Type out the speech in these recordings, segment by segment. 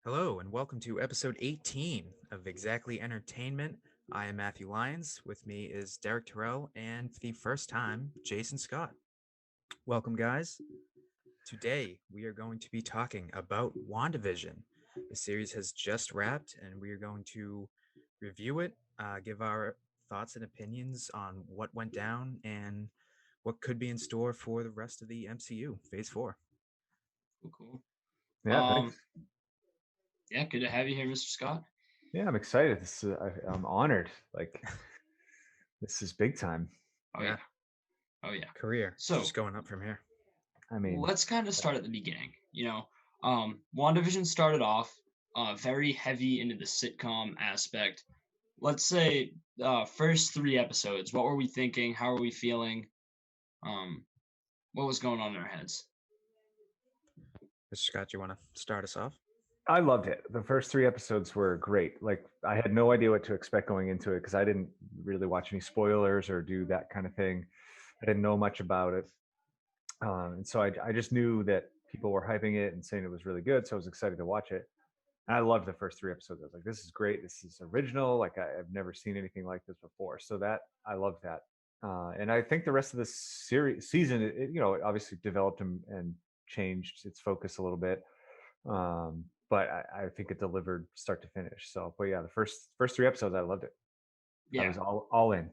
Hello, and welcome to episode 18 of Exactly Entertainment. I am Matthew Lyons. With me is Derek Terrell, and for the first time, Jason Scott. Welcome, guys. Today, we are going to be talking about WandaVision. The series has just wrapped, and we are going to review it, give our thoughts and opinions on what went down and what could be in store for the rest of the MCU, Phase 4. Cool. Yeah, thanks. Um, yeah, good to have you here, Mr. Scott. Yeah, I'm excited. I'm honored. This is big time. Oh Yeah. yeah. Oh yeah. Career, So just going up from here. I mean, let's kind of start at the beginning. WandaVision started off very heavy into the sitcom aspect. Let's say first three episodes. What were we thinking? How are we feeling? Um, what was going on in our heads? Mr. Scott, you want to start us off? I loved it. The first three episodes were great. Like, I had no idea what to expect going into it because I didn't really watch any spoilers or do that kind of thing. I didn't know much about it. And so I just knew that people were hyping it and saying it was really good. So I was excited to watch it. And I loved the first three episodes. I was like, this is great. This is original. Like, I've never seen anything like this before. So I loved that. And I think the rest of the season, it obviously developed and changed its focus a little bit. But I think it delivered start to finish. So, but yeah, the first three episodes, I loved it. I Yeah. was all in.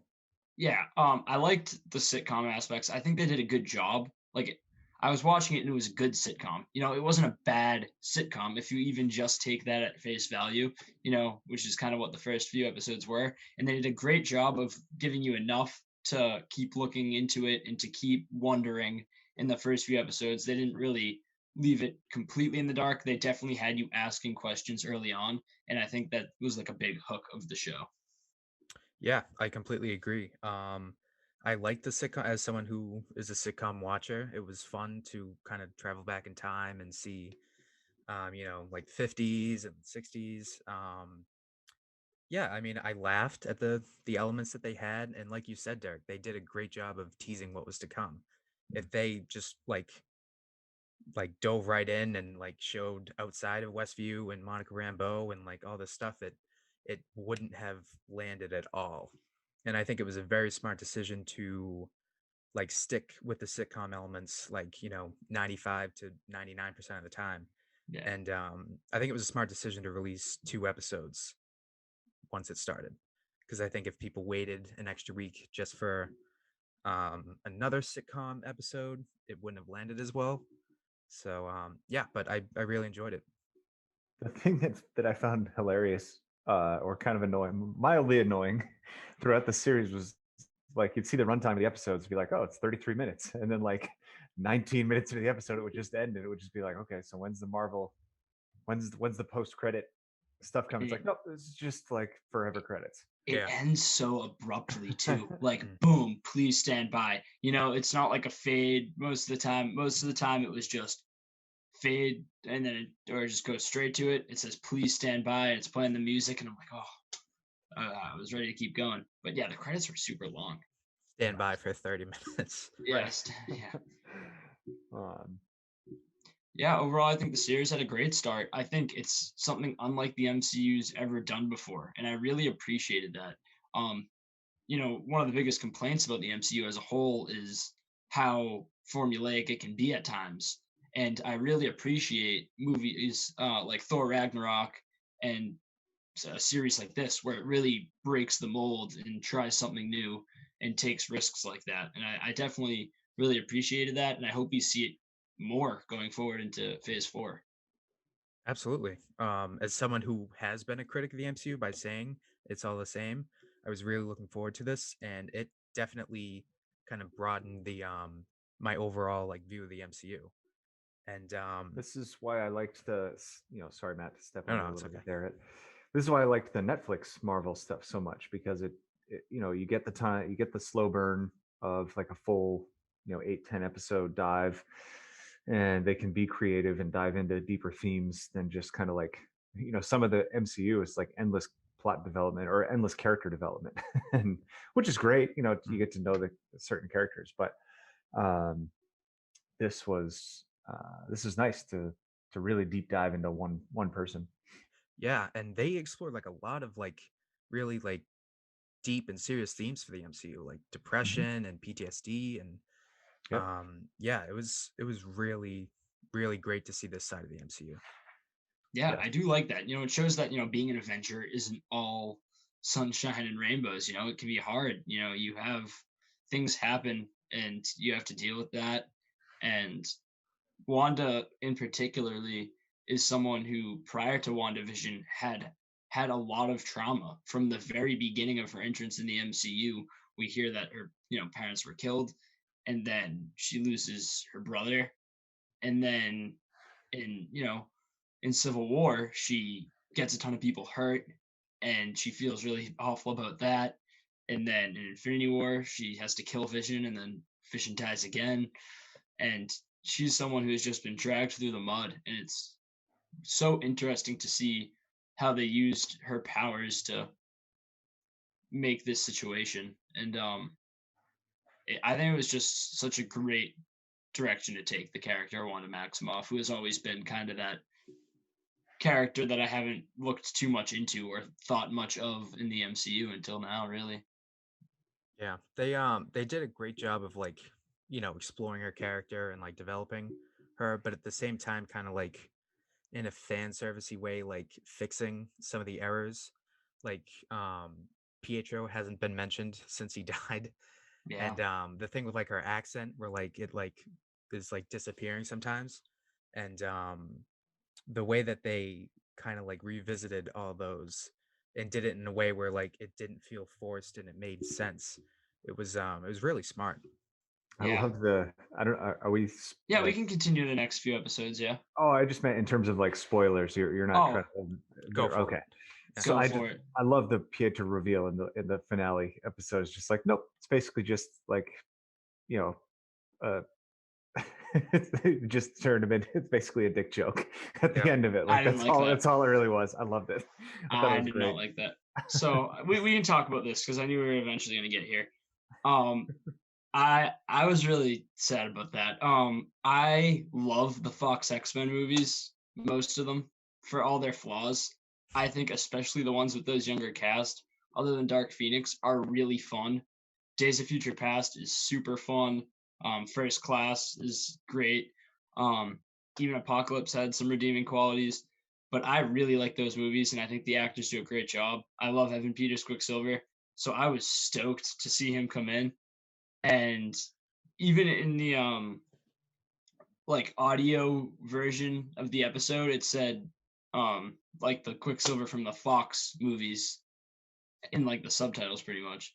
Yeah, I liked the sitcom aspects. I think they did a good job. I was watching it and it was a good sitcom. It wasn't a bad sitcom if you even just take that at face value, which is kind of what the first few episodes were. And they did a great job of giving you enough to keep looking into it and to keep wondering in the first few episodes. They didn't really leave it completely in the dark. They definitely had you asking questions early on. And I think that was like a big hook of the show. Yeah, I completely agree. I like the sitcom as someone who is a sitcom watcher. It was fun to kind of travel back in time and see, like 50s and 60s. Yeah, I mean, I laughed at the elements that they had, and like you said, Derek, they did a great job of teasing what was to come. If they just like dove right in and like showed outside of Westview and Monica Rambeau and like all this stuff, it wouldn't have landed at all. And I think it was a very smart decision to like stick with the sitcom elements, like 95 to 99% of the time. Yeah. And I think it was a smart decision to release 2 episodes once it started, because I think if people waited an extra week just for another sitcom episode, it wouldn't have landed as well. So yeah, but I really enjoyed it. The thing that I found hilarious, or kind of annoying, mildly annoying, throughout the series was like you'd see the runtime of the episodes, be like, oh, it's 33 minutes, and then like 19 minutes into the episode, it would just end, and it would just be like, okay, so when's the post credit stuff coming? It's like, nope, this is just like forever credits. It Yeah. ends so abruptly too. Like Mm. boom, please stand by. It's not like a fade most of the time. Most of the time it was just fade and then or just go straight to it. It says please stand by and it's playing the music and I'm like, oh, I was ready to keep going. But yeah, the credits were super long. Stand by for 30 minutes. Right. Yes. Yeah. um, Yeah, overall, I think the series had a great start. I think it's something unlike the MCU's ever done before, and I really appreciated that. Um, one of the biggest complaints about the MCU as a whole is how formulaic it can be at times. And I really appreciate movies like Thor Ragnarok and a series like this, where it really breaks the mold and tries something new and takes risks like that. And I definitely really appreciated that. And I hope you see it more going forward into phase four. Absolutely. As someone who has been a critic of the MCU by saying it's all the same, I was really looking forward to this, and it definitely kind of broadened the my overall like view of the MCU. And this is why I liked sorry, Matt, to step no, on you no, a it's little okay. bit there. This is why I liked the Netflix Marvel stuff so much because you get the time, you get the slow burn of like a full, 8-10 episode dive, and they can be creative and dive into deeper themes than just kind of like, some of the MCU is like endless plot development or endless character development, and which is great. You get to know the certain characters, but um, this was this is nice to to really deep dive into one person. Yeah, and they explored like a lot of like really like deep and serious themes for the MCU, like Mhm. depression and PTSD, and Yep. yeah, it was really great to see this side of the MCU. Yeah, Yes. I do like that. It shows that, being an Avenger isn't all sunshine and rainbows. It can be hard. You have things happen and you have to deal with that. And Wanda, in particularly, is someone who, prior to WandaVision, had a lot of trauma from the very beginning of her entrance in the MCU. We hear that her, parents were killed, and then she loses her brother, and then in you know in Civil War, she gets a ton of people hurt, and she feels really awful about that. And then in Infinity War, she has to kill Vision, and then Vision dies again. And she's someone who has just been dragged through the mud, and it's so interesting to see how they used her powers to make this situation. And I think it was just such a great direction to take the character Wanda Maximoff, who has always been kind of that character that I haven't looked too much into or thought much of in the MCU until now, really. Yeah, they did a great job of like, exploring her character and like developing her, but at the same time kind of like in a fan servicey way, like fixing some of the errors. Like Pietro hasn't been mentioned since he died. Yeah. And the thing with like her accent where like it like is like disappearing sometimes. And the way that they kind of like revisited all those and did it in a way where like it didn't feel forced and it made sense. It was really smart. I Yeah. love the. I don't. Are we Yeah, we like? can continue the next few episodes, yeah. Oh, I just meant in terms of like spoilers. You're not trying Oh, to. Go for Okay. it. Yeah. So go for it. I love the Pietro reveal in the finale episode. It's just like nope. It's basically just like you know uh just turned him in. It's basically a dick joke at the Yeah. end of it. I Like didn't that's like all. that. That's all it really was. I loved it. I thought it I was did not great. like that. So we can talk about this because I knew we were eventually gonna get here. Um I was really sad about that. I love the Fox X-Men movies, most of them, for all their flaws. I think especially the ones with those younger cast, other than Dark Phoenix, are really fun. Days of Future Past is super fun. First Class is great. Um, even Apocalypse had some redeeming qualities. But I really like those movies, and I think the actors do a great job. I love Evan Peters Quicksilver, so I was stoked to see him come in. And even in the like audio version of the episode, it said like the Quicksilver from the Fox movies in like the subtitles pretty much.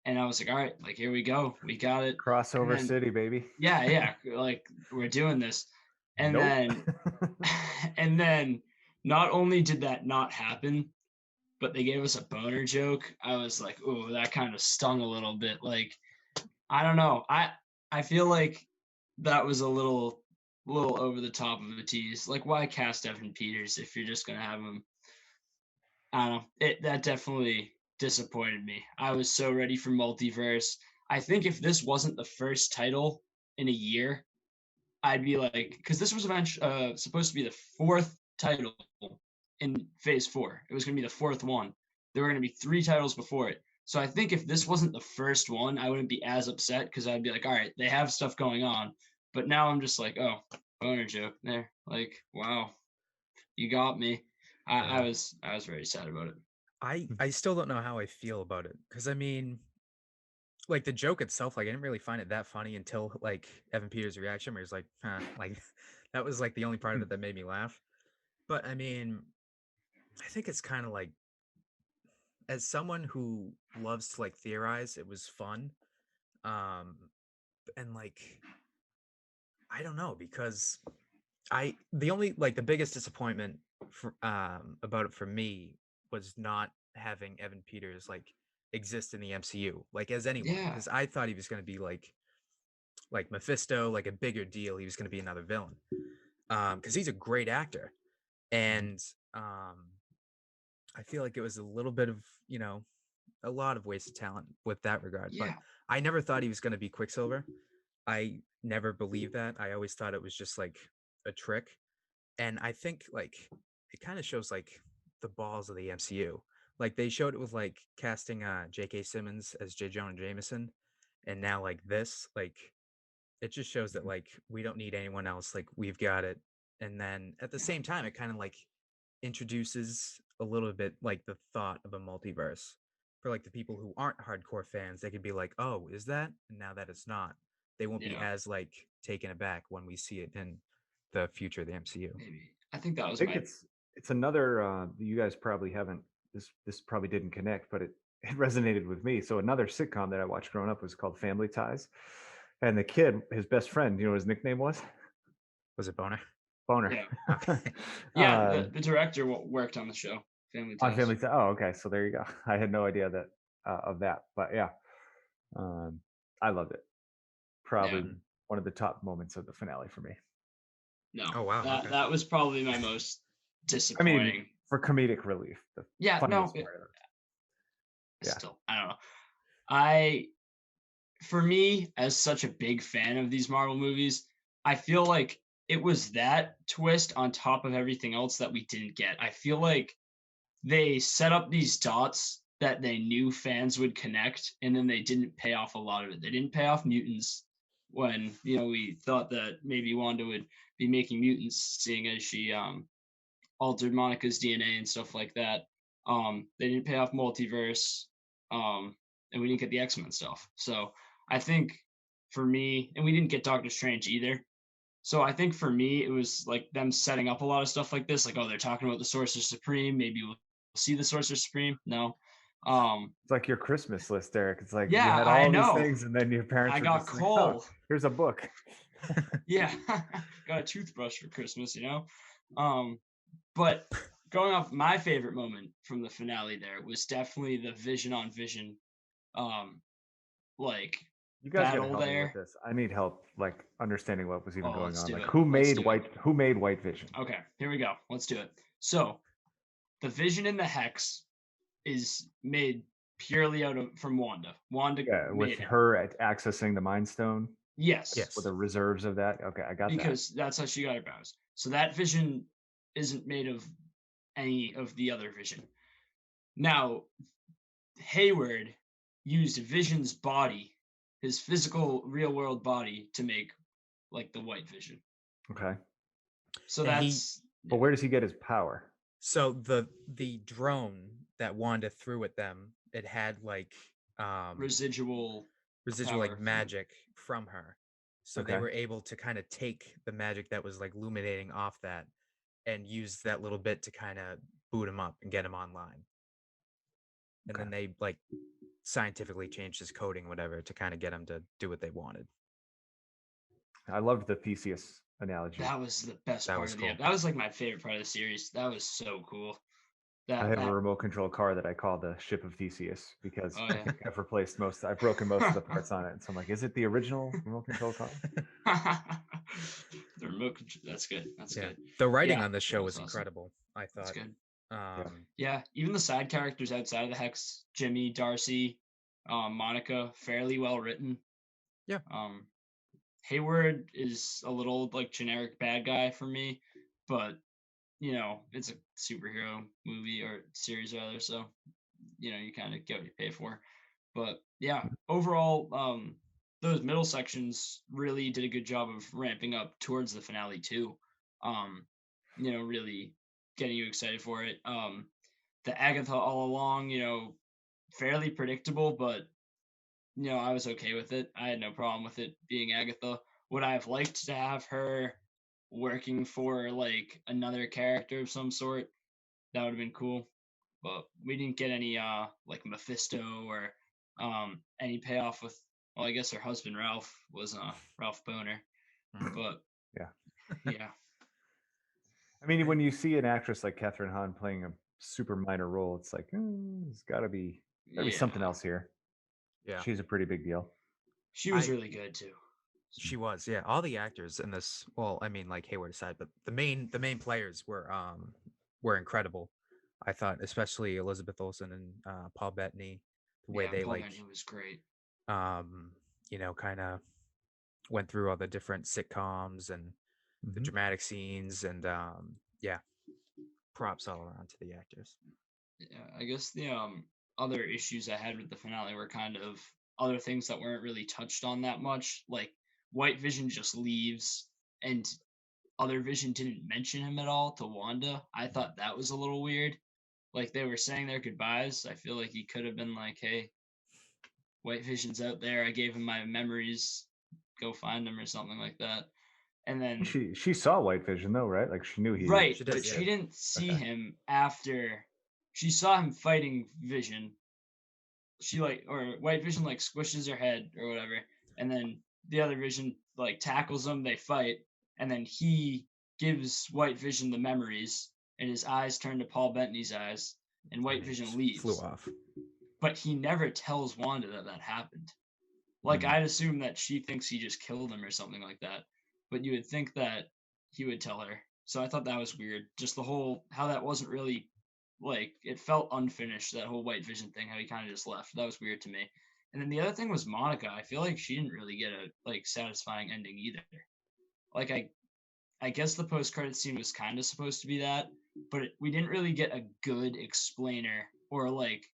And I was like, all right, like here we go. We got it. And Crossover then city, baby. yeah, like we're doing this. And Nope. then and then not only did that not happen, but they gave us a boner joke. I was like, oh, that kind of stung a little bit. Like, I don't know. I feel like that was a little over the top of a tease. Like, why cast Evan Peters if you're just gonna have him? I don't know. That definitely disappointed me. I was so ready for multiverse. I think if this wasn't the first title in a year, I'd be like, because this was supposed to be the fourth title in Phase Four. It was going to be the fourth one. There were going to be three titles before it. So I think if this wasn't the first one, I wouldn't be as upset because I'd be like, all right, they have stuff going on. But now I'm just like, oh, boner joke there. Like, wow, you got me. I Yeah. was very sad about it. I still don't know how I feel about it because I mean, like the joke itself, like I didn't really find it that funny until like Evan Peters' reaction, where he's like, huh, like that was like the only part of it that made me laugh. But I mean, I think it's kind of like as someone who loves to like theorize, it was fun. Um, and like I don't know because the only like the biggest disappointment about it for me was not having Evan Peters like exist in the MCU like as anyone Yeah, because I thought he was going to be like Mephisto, like a bigger deal. He was going to be another villain because he's a great actor, and um, I feel like it was a little bit of a lot of wasted talent with that regard. But yeah, I never thought he was going to be Quicksilver. I never believed that. I always thought it was just like a trick. And I think like it kind of shows like the balls of the MCU. Like they showed it with like casting J.K. Simmons as J. Jonah Jameson, and now like this, like it just shows that like we don't need anyone else. Like we've got it. And then at the Yeah, same time, it kind of like introduces a little bit like the thought of a multiverse for like the people who aren't hardcore fans. They could be like, "Oh, is that?" And now that it's not, they won't be yeah, as like taken aback when we see it in the future of the MCU. maybe. I think that I was think my it's another you guys probably haven't this probably didn't connect, but it it resonated with me. So another sitcom that I watched growing up was called Family Ties. And the kid, his best friend, you know what his nickname was? Was it Boner? Boner. yeah. Okay. Yeah, the director worked on the show, Family On Ties. Family Ties. Oh, okay. So there you go. I had no idea that of that, but yeah, um, I loved it. Yeah. Probably Mhm. one of the top moments of the finale for me. No. Oh wow. That Okay. that was probably my most I mean, disappointing. for comedic relief, the Yeah, no, funniest part of it. Yeah. still, I don't know. I For me, as such a big fan of these Marvel movies, I feel like it was that twist on top of everything else that we didn't get. I feel like they set up these dots that they knew fans would connect, and then they didn't pay off a lot of it. They didn't pay off mutants when we thought that maybe Wanda would be making mutants, seeing as she altered Monica's DNA and stuff like that. They didn't pay off multiverse, and we didn't get the X-Men stuff. So I think for me, and we didn't get Doctor Strange either. So I think for me, it was like them setting up a lot of stuff like this. Like, oh, they're talking about the Sorcerer Supreme. Maybe we'll see the Sorcerer Supreme. No. It's like your Christmas list, Eric. It's like you Yeah, had I all these know. things, and then your I parents were got just like, "Oh, coal. here's a book." Yeah, got a toothbrush for Christmas. Um, But going off my favorite moment from the finale there was definitely the Vision on Vision um like You guys got to battle help me with there. this. I need help, like understanding what was even Oh, going let's on. do Like, it. Let's do it. Who made White Vision? Okay, here we go. Let's do it. So the Vision in the Hex is made purely out of from Wanda. Wanda Yeah, with made it. her accessing the Mind Stone Yes, with the Yes. reserves of that. Okay, I got that. because that's how she got her powers. So that Vision isn't made of any of the other Vision. Now, Hayward used Vision's body, his physical real world body, to make like the White Vision. Okay, So And he that's but yeah, where does he get his power? so the drone that Wanda threw at them, it had like um residual residual like power from magic from her. So they Okay, were able to kind of take the magic that was like illuminating off that and use that little bit to kind of boot him up and get him online. And okay. then they like scientifically changed his coding, whatever, to kind of get him to do what they wanted. I loved the Theseus analogy. that was the best That part was of the cool. that was like my favorite part of the series. That was so cool. I That have a that remote control car that I call the Ship of Theseus because oh I think I've replaced most. I've broken most of the parts on it. So I'm like, is it the original remote control car? yeah. The remote control, that's good. That's Yeah. good. The writing Yeah, on this that show was was awesome. incredible, I That's thought. good. Yeah. Um, Yeah, even the side characters outside of the Hex, Jimmy, Darcy, Monica, fairly well written. yeah. Um, Hayward is a little like generic bad guy for me, but it's a superhero movie or series rather, so you kind of get what you pay for. But yeah, overall, those middle sections really did a good job of ramping up towards the finale too. Um, really getting you excited for it. The Agatha all along, fairly predictable, but I was okay with it. I had no problem with it being Agatha. Would I have liked to have her working for like another character of some sort? That would have been cool. But we didn't get any like Mephisto or any payoff with well, I guess her husband Ralph was Ralph Boner. Mhm. But Yeah. yeah. I mean, And when you see an actress like Catherine Hahn playing a super minor role, it's like, there's got to be something Yeah. else here. yeah, She's a pretty big deal. She was I really good too. she was, yeah. All the actors in this, well, I mean, like Hayward aside, but the main players were incredible. I thought, especially Elizabeth Olsen and Paul Bettany, the way Yeah, they Paul like, Bettany was great. kind of went through all the different sitcoms and the Mhm. dramatic scenes, and yeah, props all around to the actors. Yeah, I guess the other issues I had with the finale were kind of other things that weren't really touched on that much. Like White Vision just leaves, and other Vision didn't mention him at all to Wanda. I thought that was a little weird. Like they were saying their goodbyes. I feel like he could have been like, "Hey, White Vision's out there. I gave him my memories. Go find him," or something like that. And then She saw White Vision though, right? Like she knew he right, She but does, yeah. she existed. didn't see Okay. him after she saw him fighting Vision. She like or White Vision like squishes her head or whatever, and then the other Vision like tackles him. They fight, and then he gives White Vision the memories, and his eyes turn to Paul Bettany's eyes, and And White he Vision flew leaves. off. But he never tells Wanda that that happened. Like Mm. I'd assume that she thinks he just killed him or something like that. But you would think that he would tell her. So I thought that was weird. Just the whole how that wasn't really like it felt unfinished, that whole White Vision thing, how he kind of just left. That was weird to me. And then the other thing was Monica. I feel like she didn't really get a like satisfying ending either. Like I guess the post credit scene was kind of supposed to be that, but we didn't really get a good explainer or like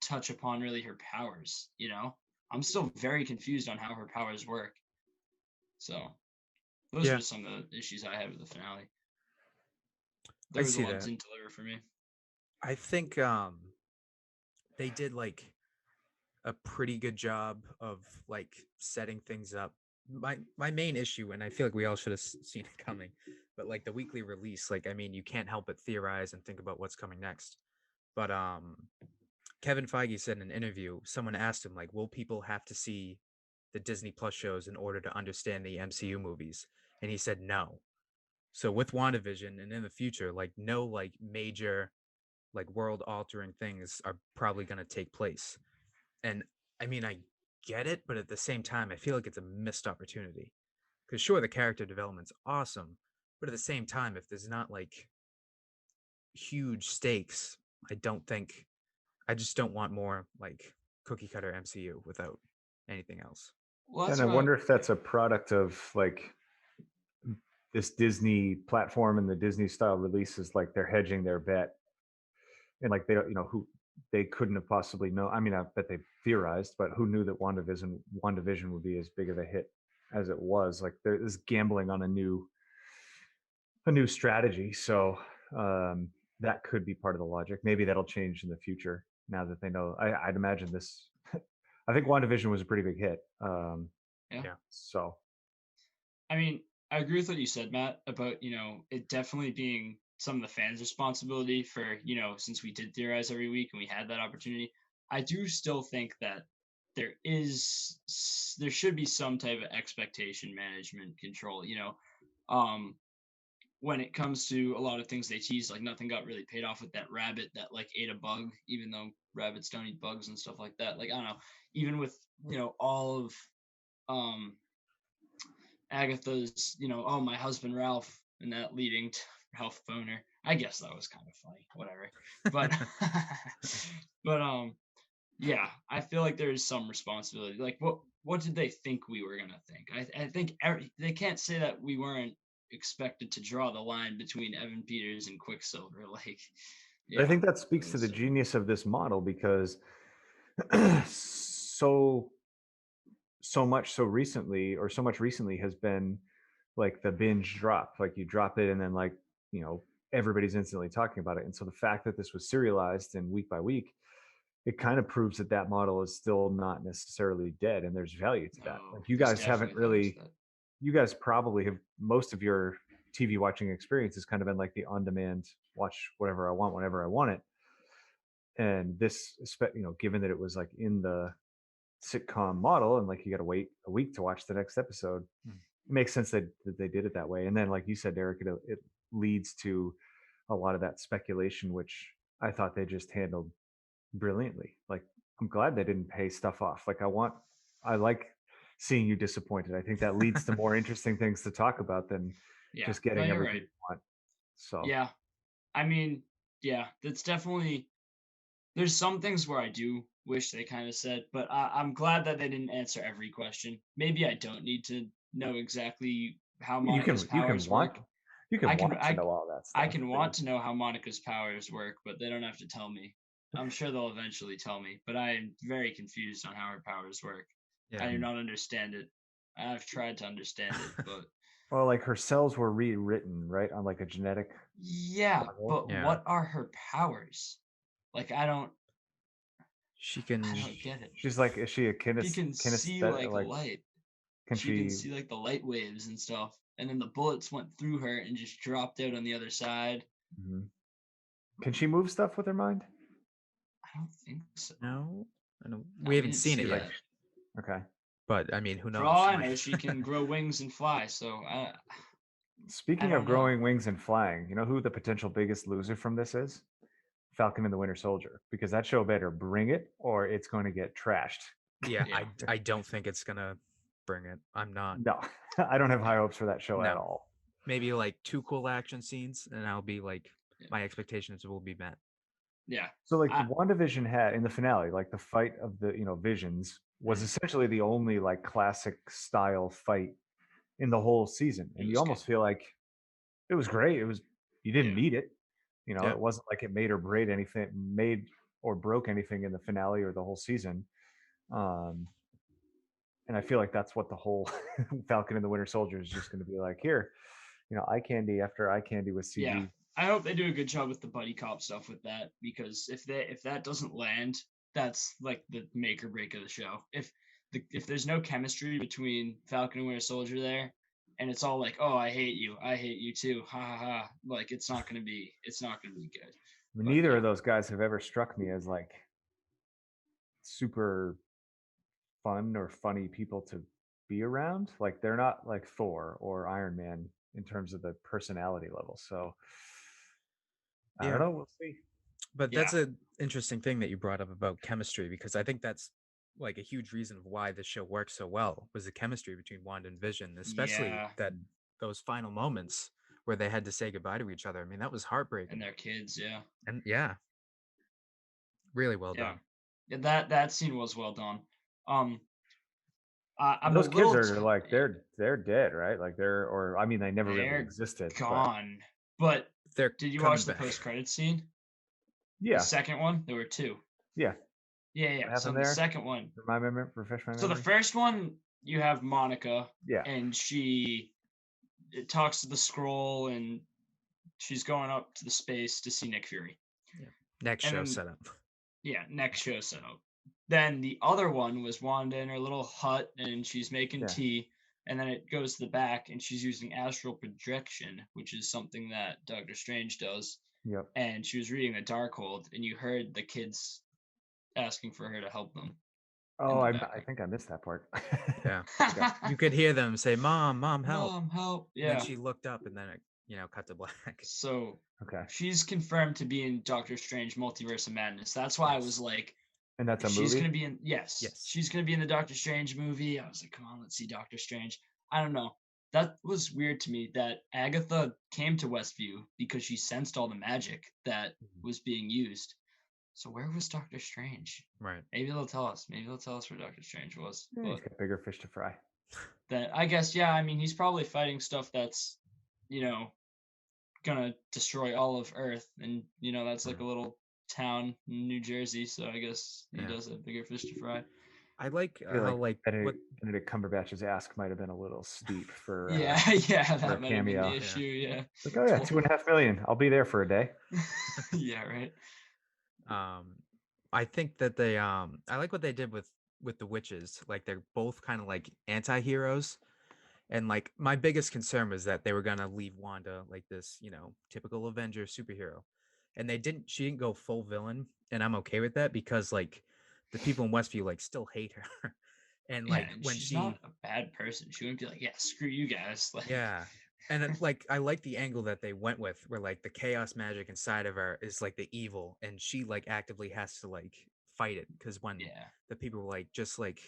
touch upon really her powers, you know? I'm still very confused on how her powers work. So, those are Yeah, just some of the issues I had with the finale. I There was a see lot that that. didn't deliver for me. I think they did like a pretty good job of like setting things up. My main issue, and I feel like we all should have seen it coming, but like the weekly release, like I mean, you can't help but theorize and think about what's coming next. But Kevin Feige said in an interview, someone asked him like, "Will people have to see the Disney Plus shows in order to understand the MCU movies?" And he said no. So with WandaVision and in the future, like no like major like world altering things are probably going to take place. And I mean, I get it, but at the same time, I feel like it's a missed opportunity. Because sure, the character development's awesome, but at the same time, if there's not like huge stakes, I don't think I just don't want more like cookie cutter MCU without anything else. Well, And that's I what. wonder if that's a product of like this Disney platform and the Disney style releases, like they're hedging their bet, and like they don't, who they couldn't have possibly known. I mean, I bet they theorized, but who knew that WandaVision would be as big of a hit as it was? Like there is gambling on a new strategy. So um, that could be part of the logic. Maybe that'll change in the future now that they know. I'd imagine this. I think WandaVision was a pretty big hit. Yeah. Yeah. So I mean, I agree with what you said, Matt, about, it definitely being some of the fans' responsibility for, since we did theorize every week and we had that opportunity. I do still think that there should be some type of expectation management control, um, when it comes to a lot of things they tease, like nothing got really paid off with that rabbit that like ate a bug, even though rabbits don't eat bugs and stuff like that. Like, I don't know, even with, all of, um, Agatha's, oh, my husband Ralph, and that leading to Ralph Boner. I guess that was kind of funny, whatever. But, but yeah, I feel like there is some responsibility. Like, what did they think we were gonna think? I think they can't say that we weren't expected to draw the line between Evan Peters and Quicksilver. Like, I yeah, think that it speaks to the was. genius of this model because so so much recently has been like the binge drop. Like you drop it and then like, you know, everybody's instantly talking about it. And so the fact that this was serialized and week by week, it kind of proves that that model is still not necessarily dead and there's value to that. No, Like you there's guys haven't definitely value to really, that. you guys probably have most of your TV watching experience has kind of been like the on demand watch whatever I want whenever I want it. And this, given that it was like in the sitcom model and like you got to wait a week to watch the next episode, Hmm. it makes sense that they did it that way. And then, like you said, Derek, it leads to a lot of that speculation, which I thought they just handled brilliantly. Like, I'm glad they didn't pay stuff off. Like, I like seeing you disappointed. I think that leads to more interesting things to talk about than Yeah, just no, getting you're everything right. you want. So, Yeah, I mean, yeah, that's definitely. There's some things where I do wish they kind of said, but I'm glad that they didn't answer every question. Maybe I don't need to know exactly how You Monica's can powers work. I can want to I know all that I stuff. can want to know how Monica's powers work, but they don't have to tell me. I'm sure they'll eventually tell me, but I am very confused on how her powers work. I Yeah. do not understand it. I've tried to understand it, but Well, like her cells were rewritten, right, on like a genetic yeah, level. but Yeah. what are her powers? Like She I can don't get it. She's like, is she a She can see kinesthetic? like Like, light. can She can she? see like the light waves and stuff. And then the bullets went through her and just dropped out on the other side. Mhm. Can she move stuff with her mind? I don't think so. no, I don't, No, we we haven't didn't seen see it She like, yet, that. okay. but I mean, who For all knows? I know, she can grow wings and fly. So I Speaking of don't know. growing wings and flying, you know who the potential biggest loser from this is? Falcon and the Winter Soldier, because that show better bring it or it's going to get trashed. Yeah, Yeah. I don't think it's gonna bring it. I'm not. No, I don't have high Yeah. hopes for that show at No, all. maybe like two cool action scenes, and I'll be like, Yeah. my expectations will be met. Yeah. So like I, WandaVision had in the finale, like the fight of the visions was mm, essentially the only like classic style fight in the whole season, it and you was good. almost feel like it was great. It was you didn't Yeah. need it, Yeah, it wasn't like it made or broke anything in the finale or the whole season. Um, and I feel like that's what the whole Falcon and the Winter Soldier is just going to be like. Here, eye candy after eye candy with Yeah. CG. I hope they do a good job with the buddy cop stuff with that because if that doesn't land, that's like the make or break of the show. If there's no chemistry between Falcon and Winter Soldier there, and it's all like, oh, I hate you too, ha ha ha, like it's not gonna be good. I mean, But neither yeah, of those guys have ever struck me as like super fun or funny people to be around. Like they're not like Thor or Iron Man in terms of the personality level. So I don't yeah. know. We'll see. But yeah, that's a interesting thing that you brought up about chemistry, because I think that's like a huge reason of why the show works so well was the chemistry between Wanda and Vision, especially yeah, that those final moments where they had to say goodbye to each other. I mean, that was and heartbreaking. their kids, yeah, And yeah, really well yeah, done. yeah. That scene was well done. Um, I'm a Those kids little. are like they're dead, right? Like or I mean they never really They're existed, but gone. But They're did you coming watch the back. post credit scene? The yeah, second one? There were two. yeah. Yeah, What yeah. So happened in the there? second one, Refresh my so the memory. first one, you have Monica, Yeah, and she talks to the scroll, and she's going up to the space to see Nick Fury. Yeah. Next And show then, setup. yeah, next show setup. Then the other one was Wanda in her little hut, and she's making yeah, tea. And then it goes to the back, and she's using astral projection, which is something that Doctor Strange does. yep. And she was reading the Darkhold, and you heard the kids asking for her to help them in Oh, the I background. think I missed that part. Yeah. Okay. You could hear them say, "Mom, mom, help." Mom, help. And then Yeah. she looked up and then it, cut to black. So Okay. she's confirmed to be in Doctor Strange Multiverse of Madness. That's why I was Yes. like, And that's a she's movie? gonna be in, yes, Yes. she's gonna be in the Doctor Strange movie. I was like, come on, let's see Doctor Strange. I don't know. That was weird to me that Agatha came to Westview because she sensed all the magic that Mhm. was being used. So where was Doctor Strange? Right. Maybe they'll tell us. Maybe they'll tell us where Doctor Strange was. Yeah, he's But got bigger fish to fry. that, I guess, yeah, I mean, he's probably fighting stuff that's, you know, gonna destroy all of Earth, and that's like Mm. a little town in New Jersey. So I guess he Yeah. does have bigger fish to fry. I like I feel how like like what Benedict Cumberbatch's ask might have been a little steep Yeah, yeah, for a that might have been the cameo. yeah. issue. Yeah, Like, oh yeah, Tw- 2.5 million. I'll be there for a day. yeah, right. Um, I think that they I like what they did with the witches. Like they're both kind of like anti-heroes. And like my biggest concern was that they were gonna leave Wanda like this, typical Avenger superhero. And she didn't go full villain, and I'm okay with that because like the people in Westview like still hate her. And Yeah, like and when she's she not a bad person. She wouldn't be like, yeah, screw you guys. Like, yeah. And like I like the angle that they went with where like the chaos magic inside of her is like the evil, and she like actively has to like fight it, because when yeah, the people were like just like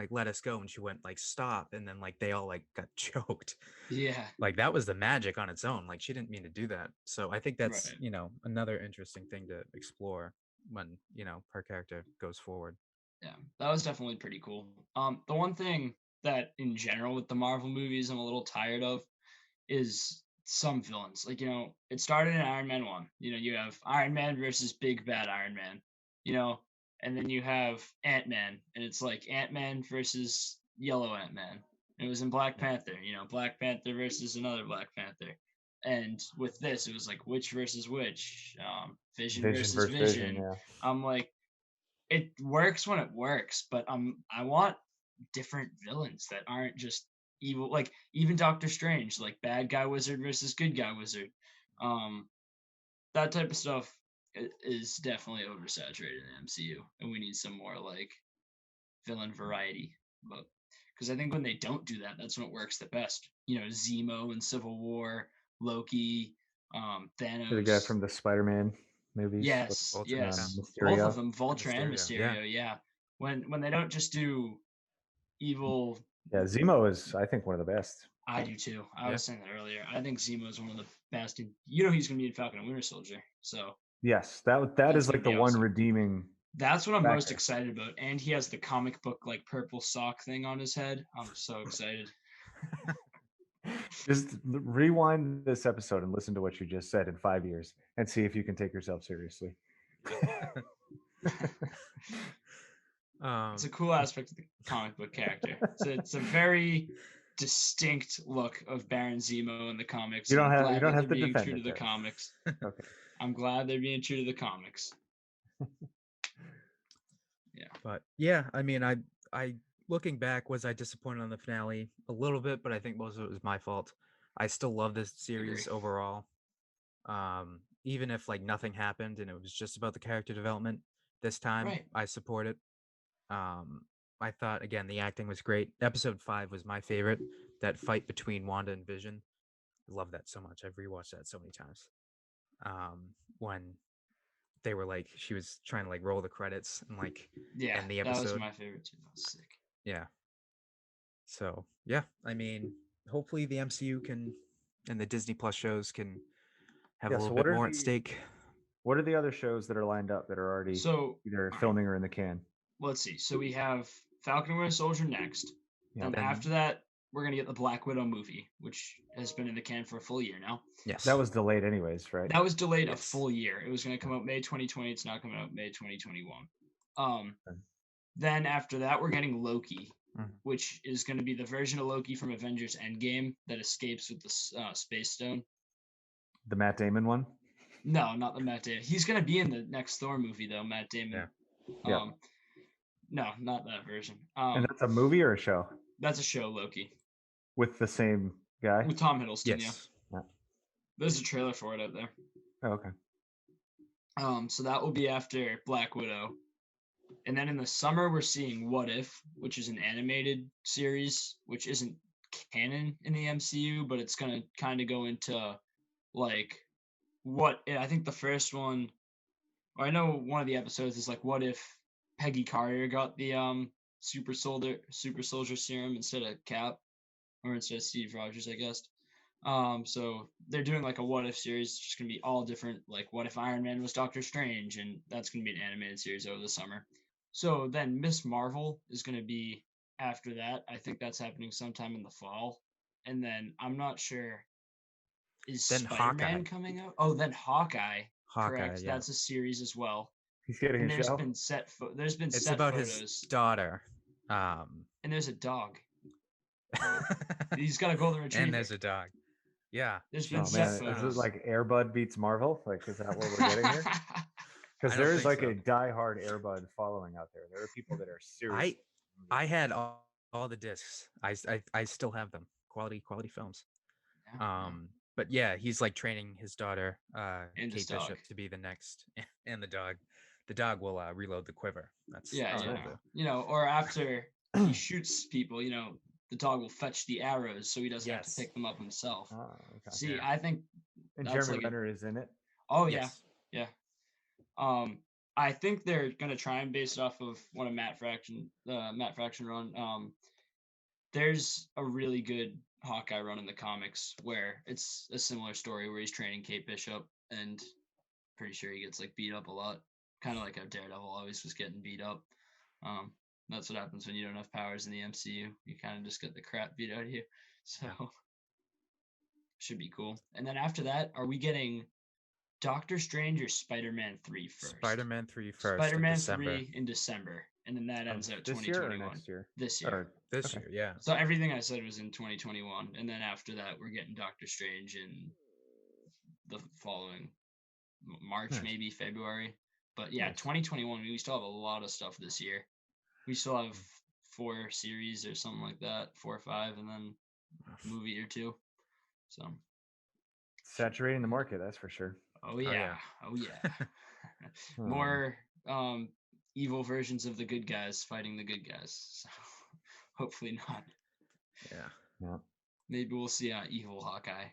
let us go, and she went like stop, and then like they all like got choked. yeah, Like that was the magic on its own. Like she didn't mean to do that. So I think that's, right. another interesting thing to explore when, her character goes forward. Yeah, that was definitely pretty cool. The one thing that in general with the Marvel movies I'm a little tired of is some villains. Like, it started in Iron Man 1. You have Iron Man versus big bad Iron Man, you know, and then you have Ant Man, and it's like Ant Man versus Yellow Ant Man. It was in Black Yeah. Panther, Black Panther versus another Black Panther. And with this, it was like which versus which, Vision Vision versus versus Vision. Vision. Yeah. I'm like, it works when it works, but I want different villains that aren't just evil. Like even Doctor Strange, like bad guy wizard versus good guy wizard. Um, that type of stuff is definitely oversaturated in the MCU, and we need some more like villain variety. But because I think when they don't do that, that's when it works the best. Zemo in Civil War, Loki, The guy Thanos. from the Spider-Man movies with Yes, Ultra, yeah. yes, both of Mysterio. them, And Vulture and Mysterio. Yeah. Mysterio. Yeah, when they don't just do evil. Yeah, Zemo is, I think, one of the best. I do too. I Yeah. was saying that earlier. I think Zemo is one of the best. He's going to be in Falcon and Winter Soldier, so Yes, that that's is going like to the be one awesome. redeeming That's what I'm most factor. excited about. And he has the comic book like purple sock thing on his head. I'm so excited. Just rewind this episode and listen to what you just said in 5 years and see if you can take yourself seriously. It's a cool aspect of the comic book character. It's a very distinct look of Baron Zemo in the comics, You and don't I'm have you glad don't that they're have to being defend true to it, the Jared. comics. Okay. I'm glad they're being true to the comics. Yeah. But yeah, I mean, I looking back, was I disappointed on the finale? A little bit, but I think most of it was my fault. I still love this series Agree. overall. Even if like nothing happened and it was just about the character development, this time Right. I support it. Um, I thought again the acting was great. Episode 5 was my favorite. That fight between Wanda and Vision. I love that so much. I've rewatched that so many times. When they were like, she was trying to like roll the credits and like Yeah, end the that was episode. my favorite too. That was sick. Yeah. So yeah, I mean, hopefully the MCU can and the Disney Plus shows can have a Yeah. little So bit more at stake. what are the other shows that are lined up that are already So, either all right, filming or in the can? let's see. So we have Falcon and Winter Soldier next. Yeah. Then Then after that, we're gonna get the Black Widow movie, which has been in the can for a full year now. yes, That was delayed anyways, right? That was delayed a yes. full year. It was gonna come Yeah. out May 2020. It's not coming out May 2021. Um, Okay. then after that, we're getting Loki, Mhm. which is going to be the version of Loki from Avengers Endgame that escapes with the Space Stone. The Matt Damon one? No, not the Matt Damon. He's going to be in the next Thor movie, though, Matt Damon. Yeah. No, not that version. And that's a movie or a show That's a show, Loki, with the same guy? with Tom Hiddleston, yeah. Yes. Yeah. There's a trailer for it out there. Oh, okay. So that will be after Black Widow. And then in the summer, we're seeing What If, which is an animated series, which isn't canon in the MCU, but it's going to kind of go into like I think the first one, or I know one of the episodes is like, what if Peggy Carter got the super soldier serum instead of Cap, or instead of Steve Rogers, I guess. So they're doing like a what if series. It's just gonna be all different. Like, what if Iron Man was Doctor Strange, and that's gonna be an animated series over the summer. So then Miss Marvel is gonna be after that. I think that's happening sometime in the fall, and then I'm not sure. Is Then Spider-Man Hawkeye. coming out? Oh, then Hawkeye. Hawkeye, Correct. yeah. That's a series as well. He's getting And a there's show? been there's been It's set about his photos, daughter. and there's a dog. He's got a golden retriever. And there's a dog. Yeah. There's been Oh she's, set man, is it photos. like Airbud beats Marvel? Like, is that what we're getting here? Because I don't there is think like so. a diehard Airbud following out there. There are people that are serious. I had all the discs. I still have them. Quality films. Yeah, But yeah, he's like training his daughter, and his Kate dog. Bishop, to be the next, and the dog. The dog will reload the quiver. That's Yeah, what Oh, it'll you do. know, or after he shoots people, the dog will fetch the arrows so he doesn't have to Yes. pick them up himself. oh, okay. See, Yeah. I think And that's Jeremy like Renner is in it. oh yeah, Yes. yeah. I think they're gonna try and base it off of one of Matt Fraction run. There's a really good Hawkeye run in the comics where it's a similar story where he's training Kate Bishop, and pretty sure he gets like beat up a lot, kind of like how Daredevil always was getting beat up. Um, that's what happens when you don't have powers in the MCU. You kind of just get the crap beat out of you. So should be cool. And then after that, are we getting Doctor Strange or Spider-Man 3 first? Spider-Man 3 first in Spider-Man December 3 in December, and then that Of ends out this year or 2021. next year? This year. Or, this okay. year. Yeah. So everything I said was in 2021, and then after that, we're getting Doctor Strange in the following March, Nice. maybe February. But yeah, Nice. 2021, we still have a lot of stuff this year. We still have 4 series or something like that, 4 or 5, and then a movie or 2. So Saturating the market, that's for sure. oh yeah, oh yeah. More evil versions of the good guys fighting the good guys. So hopefully not. Yeah. Yeah. Maybe we'll see evil Hawkeye,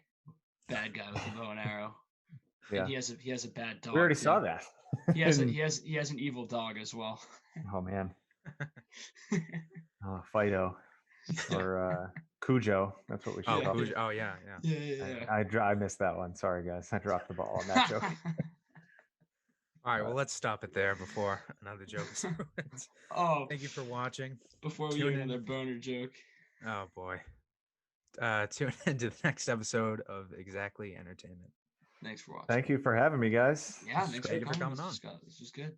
bad guy with a bow and arrow. Yeah. And he has a bad dog. We already too. saw that. He has an evil dog as well. Oh man. Fido or Cujo. That's what we should Oh, call Cujo. it. Oh yeah, yeah. I missed that one. Sorry guys. I dropped the ball on that joke. All right, well, let's stop it there before another joke is ruined. Oh, Thank you for watching. Before we Tune get in. another boner joke. Oh boy. Tune into the next episode of Exactly Entertainment. Thanks for watching. Thank you for having me, guys. Yeah, thanks Thank you for for coming coming on. This was good.